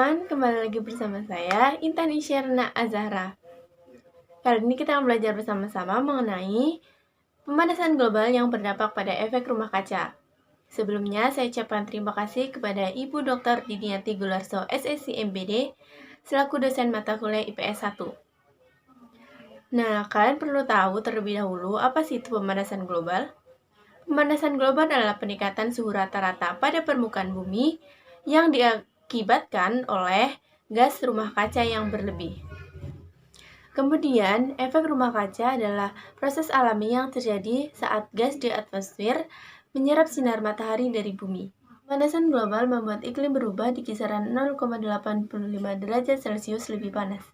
teman-teman, kembali lagi bersama saya, Intan Isyarna Azahra. Kali ini kita akan belajar bersama-sama mengenai pemanasan global yang berdampak pada efek rumah kaca. Sebelumnya, saya ucapkan terima kasih kepada Ibu Dr. Didiati Gularso, SSC MBD, selaku dosen mata kuliah IPS 1. Nah, kalian perlu tahu terlebih dahulu apa sih itu pemanasan global? Pemanasan global adalah peningkatan suhu rata-rata pada permukaan bumi yang diakibatkan oleh gas rumah kaca yang berlebih. Kemudian, efek rumah kaca adalah proses alami yang terjadi saat gas di atmosfer menyerap sinar matahari dari bumi. Pemanasan global membuat iklim berubah di kisaran 0,85 derajat Celcius lebih panas.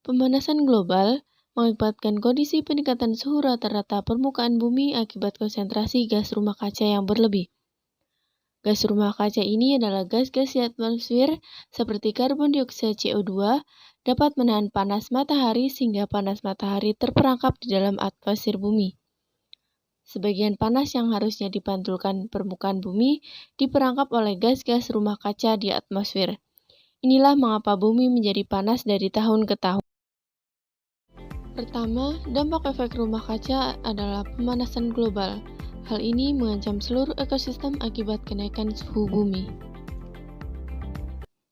Pemanasan global mengakibatkan kondisi peningkatan suhu rata-rata permukaan bumi akibat konsentrasi gas rumah kaca yang berlebih. Gas rumah kaca ini adalah gas-gas di atmosfer seperti karbon dioksida CO2 dapat menahan panas matahari sehingga panas matahari terperangkap di dalam atmosfer bumi. Sebagian panas yang harusnya dipantulkan permukaan bumi diperangkap oleh gas-gas rumah kaca di atmosfer. Inilah mengapa bumi menjadi panas dari tahun ke tahun. Pertama, dampak efek rumah kaca adalah pemanasan global. Hal ini mengancam seluruh ekosistem akibat kenaikan suhu bumi.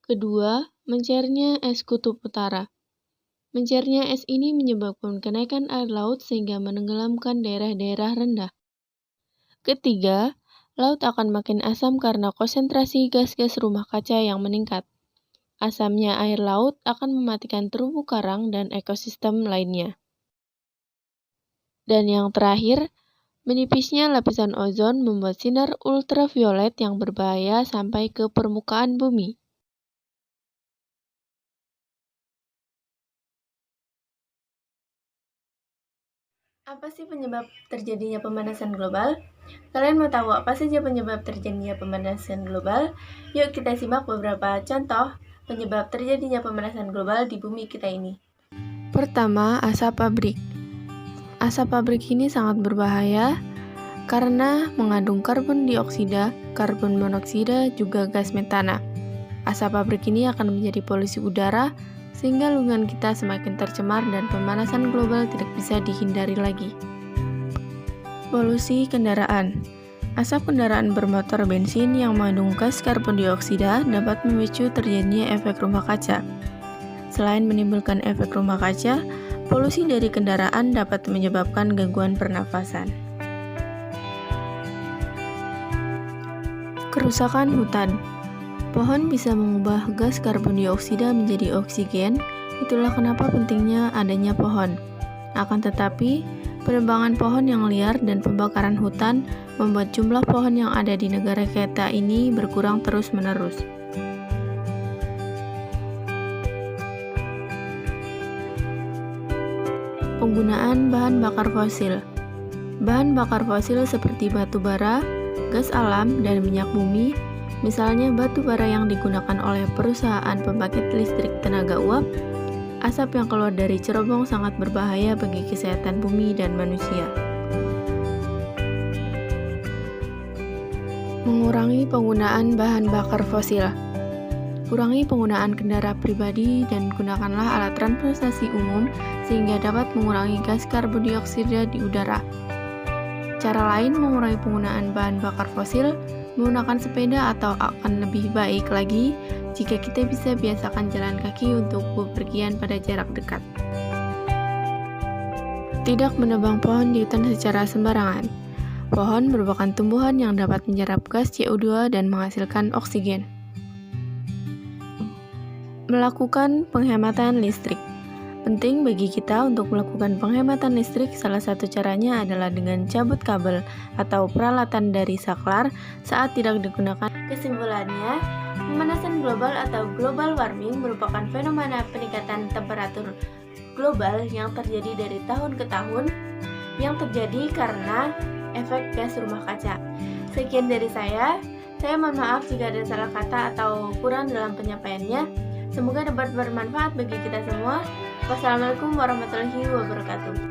Kedua, mencairnya es kutub utara. Mencairnya es ini menyebabkan kenaikan air laut sehingga menenggelamkan daerah-daerah rendah. Ketiga, laut akan makin asam karena konsentrasi gas-gas rumah kaca yang meningkat. Asamnya air laut akan mematikan terumbu karang dan ekosistem lainnya. Dan yang terakhir, menipisnya lapisan ozon membuat sinar ultraviolet yang berbahaya sampai ke permukaan bumi. Apa sih penyebab terjadinya pemanasan global? Kalian mau tahu apa saja penyebab terjadinya pemanasan global? Yuk kita simak beberapa contoh penyebab terjadinya pemanasan global di bumi kita ini. Pertama, asap pabrik. Asap pabrik ini sangat berbahaya karena mengandung karbon dioksida, karbon monoksida, juga gas metana. Asap pabrik ini akan menjadi polusi udara sehingga lingkungan kita semakin tercemar dan pemanasan global tidak bisa dihindari lagi. Polusi kendaraan. Asap kendaraan bermotor bensin yang mengandung gas karbon dioksida dapat memicu terjadinya efek rumah kaca. Selain menimbulkan efek rumah kaca, polusi dari kendaraan dapat menyebabkan gangguan pernafasan. Kerusakan hutan. Pohon bisa mengubah gas karbon dioksida menjadi oksigen, itulah kenapa pentingnya adanya pohon. Akan tetapi, penebangan pohon yang liar dan pembakaran hutan membuat jumlah pohon yang ada di negara kita ini berkurang terus-menerus. Penggunaan bahan bakar fosil. Bahan bakar fosil seperti batu bara, gas alam, dan minyak bumi, misalnya batu bara yang digunakan oleh perusahaan pembangkit listrik tenaga uap, asap yang keluar dari cerobong sangat berbahaya bagi kesehatan bumi dan manusia. Mengurangi penggunaan bahan bakar fosil. Kurangi penggunaan kendaraan pribadi dan gunakanlah alat transportasi umum sehingga dapat mengurangi gas karbon dioksida di udara. Cara lain mengurangi penggunaan bahan bakar fosil, menggunakan sepeda atau akan lebih baik lagi jika kita bisa biasakan jalan kaki untuk bepergian pada jarak dekat. Tidak menebang pohon di hutan secara sembarangan. Pohon merupakan tumbuhan yang dapat menyerap gas CO2 dan menghasilkan oksigen. Melakukan penghematan listrik. Penting bagi kita untuk melakukan penghematan listrik. Salah satu caranya adalah dengan cabut kabel atau peralatan dari saklar saat tidak digunakan. Kesimpulannya, pemanasan global atau global warming merupakan fenomena peningkatan temperatur global yang terjadi dari tahun ke tahun yang terjadi karena efek gas rumah kaca. Sekian dari saya mohon maaf jika ada salah kata atau kurang dalam penyampaiannya. Semoga dapat bermanfaat bagi kita semua. Wassalamualaikum warahmatullahi wabarakatuh.